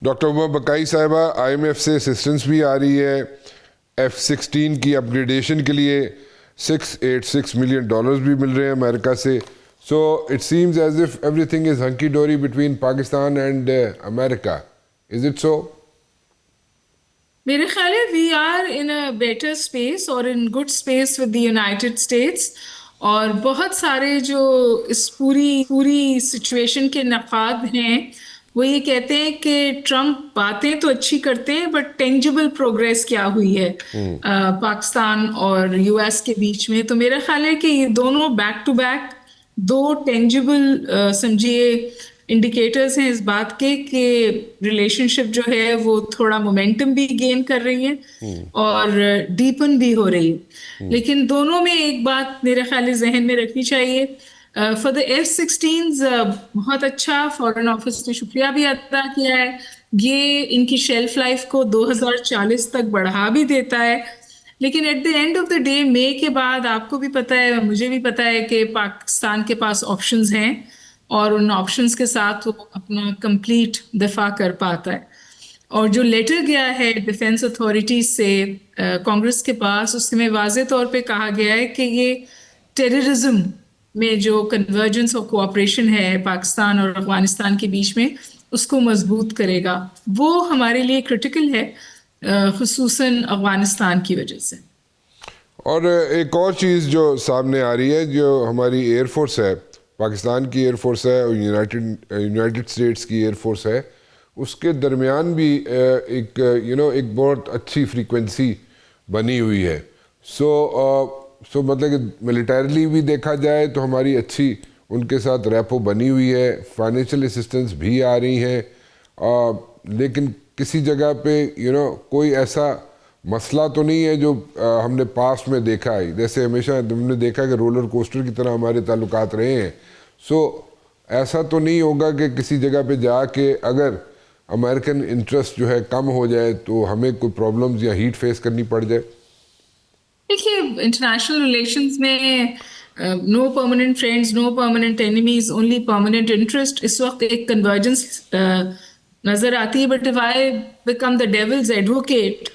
Doctor عمر بقائی صاحبہ، I am F سے assistance بھی آ رہی ہے F-16 کی اپ گریڈیشن کے لیے $686 ملین بھی مل رہے ہیں امریکہ سے. So it seems as if everything is hunky dory between Pakistan and امریکہ. Is it so? میرے خیال ہے we are in a better space اور in good space with the United States. اور بہت سارے جو اس پوری سچویشن کے نقاد ہیں وہ یہ کہتے ہیں کہ ٹرمپ باتیں تو اچھی کرتے ہیں بٹ ٹینجبل پروگریس کیا ہوئی ہے پاکستان اور یو ایس کے بیچ میں. تو میرا خیال ہے کہ یہ دونوں بیک ٹو بیک دو ٹینجبل سمجھیے انڈیکیٹرز ہیں اس بات کے کہ ریلیشن شپ جو ہے وہ تھوڑا مومنٹم بھی گین کر رہی ہے اور ڈیپن بھی ہو رہی ہے. لیکن دونوں میں ایک بات میرے خیال ذہن میں رکھنی چاہیے. فار دا F-16 بہت اچھا فارن آفس نے شکریہ بھی ادا کیا ہے. یہ ان کی شیلف لائف کو 2040 تک بڑھا بھی دیتا ہے. لیکن at the end of the day May کے بعد آپ کو بھی پتہ ہے مجھے بھی پتہ ہے کہ پاکستان کے پاس آپشنز ہیں اور ان آپشنز کے ساتھ وہ اپنا کمپلیٹ دفاع کر پاتا ہے. اور جو لیٹر گیا ہے ڈیفینس اتھارٹیز سے کانگریس کے پاس اس میں واضح طور پہ کہا گیا ہے کہ یہ ٹیررزم میں جو کنورجنس اور کوآپریشن ہے پاکستان اور افغانستان کے بیچ میں اس کو مضبوط کرے گا. وہ ہمارے لیے کرٹیکل ہے خصوصاً افغانستان کی وجہ سے. اور ایک اور چیز جو سامنے آ رہی ہے، جو ہماری ایئر فورس ہے، پاکستان کی ایئر فورس ہے اور یونائٹڈ اسٹیٹس کی ایئر فورس ہے، اس کے درمیان بھی ایک ایک بہت اچھی فریکوینسی بنی ہوئی ہے. سو مطلب کہ ملیٹریلی بھی دیکھا جائے تو ہماری اچھی ان کے ساتھ ریپو بنی ہوئی ہے، فائنینشیل اسسٹنس بھی آ رہی ہیں. لیکن کسی جگہ پہ کوئی ایسا مسئلہ تو نہیں ہے جو ہم نے پاسٹ میں دیکھا ہے. جیسے ہمیشہ ہم نے دیکھا کہ رولر کوسٹر کی طرح ہمارے تعلقات رہے ہیں. سو ایسا تو نہیں ہوگا کہ کسی جگہ پہ جا کے اگر امریکن انٹرسٹ جو ہے کم ہو جائے تو ہمیں کوئی پرابلمز یا ہیٹ فیس کرنی پڑ جائے. دیکھیے انٹرنیشنل ریلیشنز میں no permanent friends no permanent enemies only permanent interest. اس وقت ایک کنورجنس نظر آتی ہے. But if I become the devil's advocate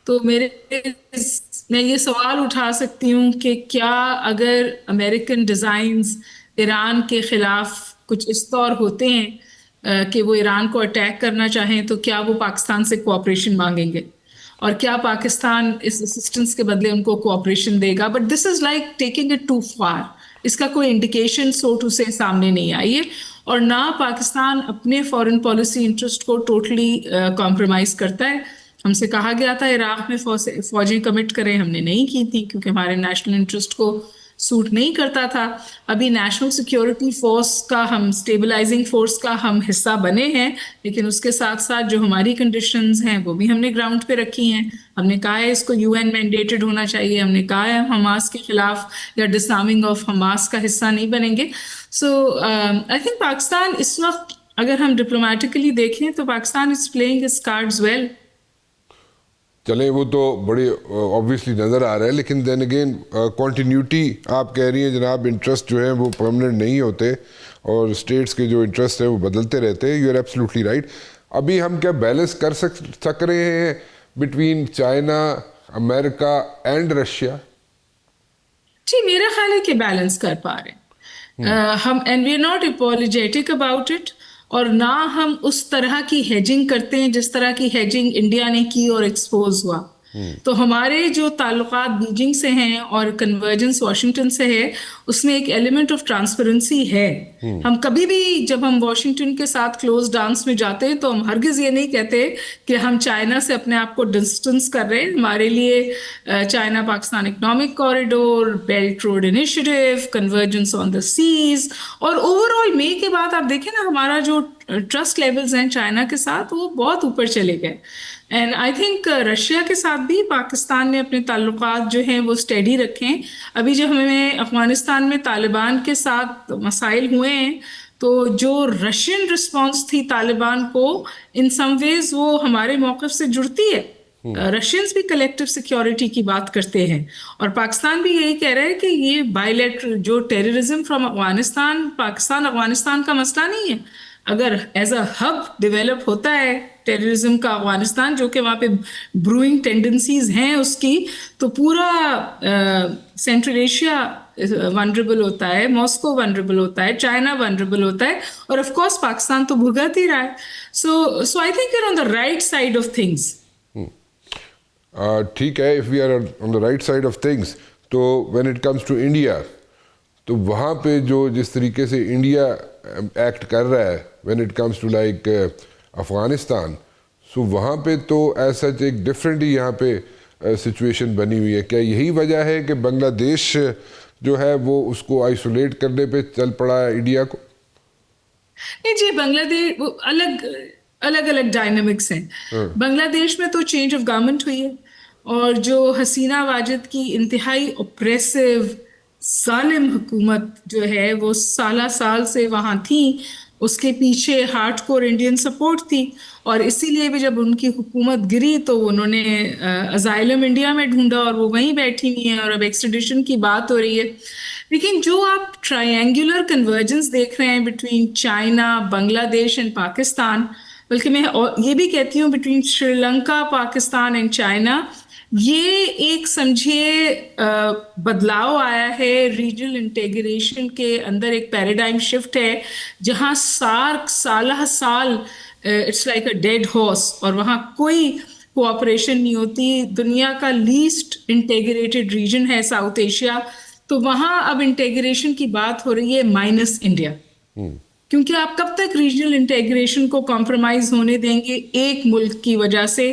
تو میں یہ سوال اٹھا سکتی ہوں کہ کیا اگر امریکن ڈیزائنز ایران کے خلاف کچھ اس طور ہوتے ہیں کہ وہ ایران کو اٹیک کرنا چاہیں تو کیا وہ پاکستان سے کوآپریشن مانگیں گے اور کیا پاکستان اس اسسٹنس کے بدلے ان کو کوآپریشن دے گا. But this is like taking it too far. اس کا کوئی انڈیکیشن سو ٹو سے سامنے نہیں آئی ہے اور نہ پاکستان اپنے فارن پالیسی انٹرسٹ کو ٹوٹلی کمپرومائز کرتا ہے. ہم سے کہا گیا تھا عراق میں فوجیں کمٹ کریں، ہم نے نہیں کی تھی کیونکہ ہمارے نیشنل انٹرسٹ کو سوٹ نہیں کرتا تھا. ابھی نیشنل سیکیورٹی فورس کا ہم اسٹیبلائزنگ فورس کا ہم حصہ بنے ہیں لیکن اس کے ساتھ ساتھ جو ہماری کنڈیشنز ہیں وہ بھی ہم نے گراؤنڈ پہ رکھی ہیں. ہم نے کہا ہے اس کو UN مینڈیٹڈ ہونا چاہیے. ہم نے کہا ہے ہم حماس کے خلاف یا ڈسارمنگ آف حماس کا حصہ نہیں بنیں گے. سو آئی تھنک پاکستان اس وقت اگر ہم ڈپلومیٹکلی دیکھیں تو Pakistan is playing its cards well. چلیں وہ تو بڑی آبویسلی نظر آ رہا ہے، لیکن دین اگین کنٹینیوٹی آپ کہہ رہی ہیں جناب، انٹرسٹ جو ہیں وہ پرماننٹ نہیں ہوتے اور اسٹیٹس کے جو انٹرسٹ ہیں وہ بدلتے رہتے ہیں. You are absolutely right. ابھی ہم کیا بیلنس کر سک رہے ہیں between China, America and Russia? جی میرا خیال ہے کہ بیلنس کر پا رہے ہیں ہم، and we are not apologetic about it. اور نہ ہم اس طرح کی ہیجنگ کرتے ہیں جس طرح کی ہیجنگ انڈیا نے کی اور ایکسپوز ہوا. تو ہمارے جو تعلقات بیجنگ سے ہیں اور کنورجنس واشنگٹن سے ہے اس میں ایک ایلیمنٹ آف ٹرانسپیرنسی ہے. ہم کبھی بھی جب ہم واشنگٹن کے ساتھ کلوز ڈانس میں جاتے ہیں تو ہم ہرگز یہ نہیں کہتے کہ ہم چائنا سے اپنے آپ کو ڈسٹنس کر رہے ہیں. ہمارے لیے China Pakistan economic corridor, belt road initiative, convergence on the seas اور اوور آل مئی کے بعد آپ دیکھیں نا ہمارا جو ٹرسٹ لیولز ہیں چائنا کے ساتھ وہ بہت اوپر چلے گئے. اینڈ آئی تھنک رشیا کے ساتھ بھی پاکستان نے اپنے تعلقات جو ہیں وہ اسٹیڈی رکھیں. ابھی جب ہمیں افغانستان میں طالبان کے ساتھ مسائل ہوئے ہیں تو جو رشین رسپانس تھی طالبان کو ان سم ویز وہ ہمارے موقف سے جڑتی ہے. رشینز بھی کلیکٹیو سیکیورٹی کی بات کرتے ہیں اور پاکستان بھی یہی کہہ رہا ہے کہ یہ بائیلیٹرل جو ٹیررزم فرام افغانستان، پاکستان افغانستان کا مسئلہ نہیں ہے. اگر ایز اے ہب ڈیولپ ہوتا ہے ٹیررزم کا افغانستان, جو کہ وہاں پہ بروئنگ ٹینڈنسیز ہیں اس کی, تو پورا سینٹرل ایشیا ونڈریبل ہوتا ہے, ماسکو ونڈریبل ہوتا ہے, چائنا ونڈریبل ہوتا ہے, اور آف کورس پاکستان تو بھگت ہی رہا ہے. So I think you on the right side of things. ٹھیک ہے, if we are on the right side of things, تو when it comes to India, تو وہاں پہ جو جس طریقے سے انڈیا ایکٹ کر رہا ہے when it comes to like Afghanistan, so وہاں پہ تو ایسا ایک ڈفرینٹ ہی یہاں پہ سچویشن بنی ہوئی ہے. کیا یہی وجہ ہے کہ بنگلہ دیش جو ہے وہ اس کو آئسولیٹ کرنے پہ چل پڑا ہے انڈیا کو؟ نہیں جی, بنگلہ دیش الگ الگ ڈائنامکس ہیں. بنگلہ دیش میں تو چینج آف گورنمنٹ ہوئی ہے, اور جو حسینہ واجد کی انتہائی اوپریسو ظالم حکومت جو ہے وہ سالہ سال سے وہاں تھی, اس کے پیچھے ہارڈ کور انڈین سپورٹ تھی, اور اسی لیے بھی جب ان کی حکومت گری تو انہوں نے ازائلم انڈیا میں ڈھونڈا, اور وہ وہیں بیٹھی ہوئی ہیں, اور اب ایکسٹریڈیشن کی بات ہو رہی ہے. لیکن جو آپ ٹرائنگولر کنورجنس دیکھ رہے ہیں بٹوین چائنا, بنگلہ دیش اینڈ پاکستان, بلکہ میں یہ بھی کہتی ہوں between Sri Lanka, Pakistan and China, یہ ایک سمجھیے بدلاؤ آیا ہے ریجنل انٹیگریشن کے اندر, ایک پیراڈائم شفٹ ہے جہاں سارک سالہ سال it's like a dead horse, اور وہاں کوئی کوآپریشن نہیں ہوتی. دنیا کا لیسٹ انٹیگریٹڈ ریجن ہے ساؤتھ ایشیا, تو وہاں اب انٹیگریشن کی بات ہو رہی ہے مائنس انڈیا, کیونکہ آپ کب تک ریجنل انٹیگریشن کو کمپرومائز ہونے دیں گے ایک ملک کی وجہ سے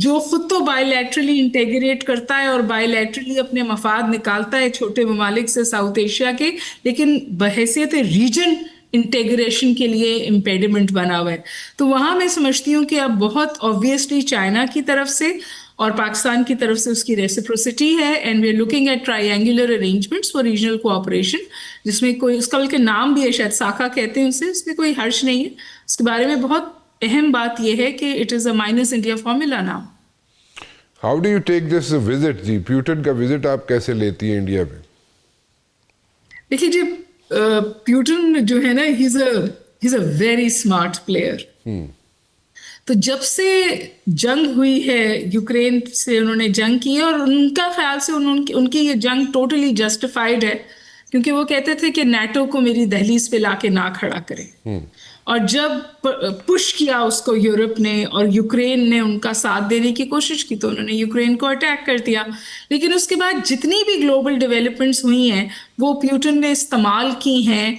جو خود تو بائی لیٹرلی انٹیگریٹ کرتا ہے اور بائی لیٹرلی اپنے مفاد نکالتا ہے چھوٹے ممالک سے ساؤتھ ایشیا کے, لیکن بحیثیت ریجن انٹیگریشن کے لیے امپیڈیمنٹ بنا ہوا ہے. تو وہاں میں سمجھتی ہوں کہ اب بہت آبویسلی چائنا کی طرف سے اور پاکستان کی طرف سے اس کی ریسیپروسٹی ہے, and we are looking at triangular arrangements for regional cooperation, جس میں کوئی, اس کا بلکہ نام بھی ہے شاید ساکھا کہتے ہیں اسے, اس میں کوئی حرج نہیں ہے. اس کے بارے میں بہت اہم بات یہ ہے کہ it is a minus India formula now. How do you take this visit ji, Putin کا وزٹ آپ کیسے لیتی ہیں انڈیا میں؟ دیکھیے جی, پیوٹن جو ہے نا, ہی از اے ویری اسمارٹ پلیئر. تو جب سے جنگ ہوئی ہے یوکرین سے, انہوں نے جنگ کی ہے, اور ان کا خیال سے ان کی یہ جنگ ٹوٹلی جسٹیفائڈ ہے, کیونکہ وہ کہتے تھے کہ نیٹو کو میری دہلیز پہ لا کے نہ کھڑا کرے. اور جب پش کیا اس کو یورپ نے اور یوکرین نے ان کا ساتھ دینے کی کوشش کی, تو انہوں نے یوکرین کو اٹیک کر دیا. لیکن اس کے بعد جتنی بھی گلوبل ڈیولپمنٹس ہوئی ہیں وہ پیوٹن نے استعمال کی ہیں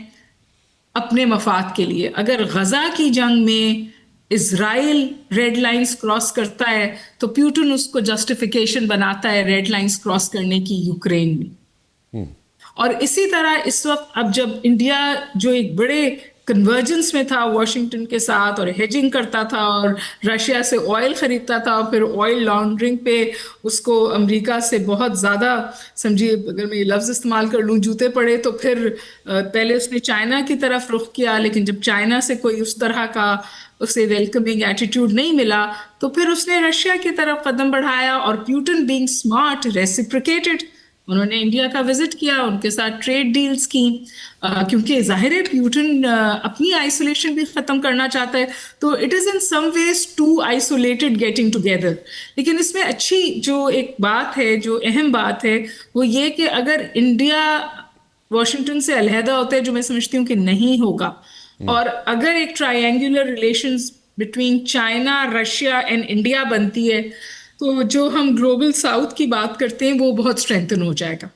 اپنے مفاد کے لیے. اگر غزہ کی جنگ میں اسرائیل ریڈ لائنز کراس کرتا ہے تو پیوٹن اس کو جسٹیفیکیشن بناتا ہے ریڈ لائنز کراس کرنے کی یوکرین میں. اور اسی طرح اس وقت اب جب انڈیا جو ایک بڑے کنورجنس میں تھا واشنگٹن کے ساتھ, اور ہیجنگ کرتا تھا, اور رشیا سے آئل خریدتا تھا, اور پھر آئل لانڈرنگ پہ اس کو امریکہ سے بہت زیادہ, سمجھیے اگر میں یہ لفظ استعمال کر لوں, جوتے پڑے, تو پھر پہلے اس نے چائنا کی طرف رخ کیا, لیکن جب چائنا سے کوئی اس طرح کا اسے ویلکمنگ ایٹیٹیوڈ نہیں ملا تو پھر اس نے رشیا کی طرف قدم بڑھایا. اور پیوٹن بینگ اسمارٹ ریسیپریکیٹڈ, انہوں نے انڈیا کا وزٹ کیا, ان کے ساتھ ٹریڈ ڈیلز کی, کیونکہ ظاہر ہے پیوٹن اپنی آئسولیشن بھی ختم کرنا چاہتا ہے. تو it is in some ways to isolated getting together. لیکن اس میں اچھی جو ایک بات ہے, جو اہم بات ہے, وہ یہ کہ اگر انڈیا واشنگٹن سے علیحدہ ہوتا ہے, جو میں سمجھتی ہوں کہ نہیں ہوگا, اور اگر ایک triangular relations between China, Russia and India بنتی ہے, تو جو ہم گلوبل ساؤتھ کی بات کرتے ہیں وہ بہت اسٹرینتھن ہو جائے گا.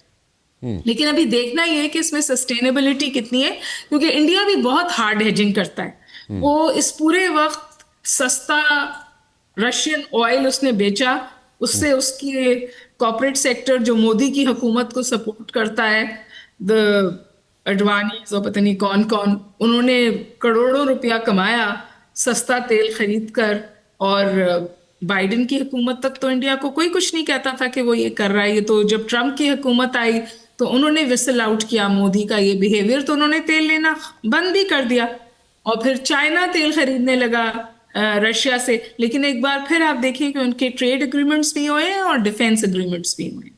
لیکن ابھی دیکھنا یہ ہے کہ اس میں سسٹینیبلٹی کتنی ہے, کیونکہ انڈیا بھی بہت ہارڈ ہیجنگ کرتا ہے. وہ اس پورے وقت سستا رشین آئل اس نے بیچا, اس سے اس کی کارپوریٹ سیکٹر جو مودی کی حکومت کو سپورٹ کرتا ہے, اڈوانیز اور پتہ نہیں کون کون, انہوں نے کروڑوں روپیہ کمایا سستا تیل خرید کر. اور بائیڈن کی حکومت تک تو انڈیا کو کوئی کچھ نہیں کہتا تھا کہ وہ یہ کر رہا ہے. یہ تو جب ٹرمپ کی حکومت آئی تو انہوں نے وسل آؤٹ کیا مودی کا یہ بیہیویئر, تو انہوں نے تیل لینا بند بھی کر دیا, اور پھر چائنا تیل خریدنے لگا رشیا سے. لیکن ایک بار پھر آپ دیکھیں کہ ان کے ٹریڈ اگریمنٹس بھی ہوئے ہیں اور ڈیفینس اگریمنٹس بھی ہوئے ہیں.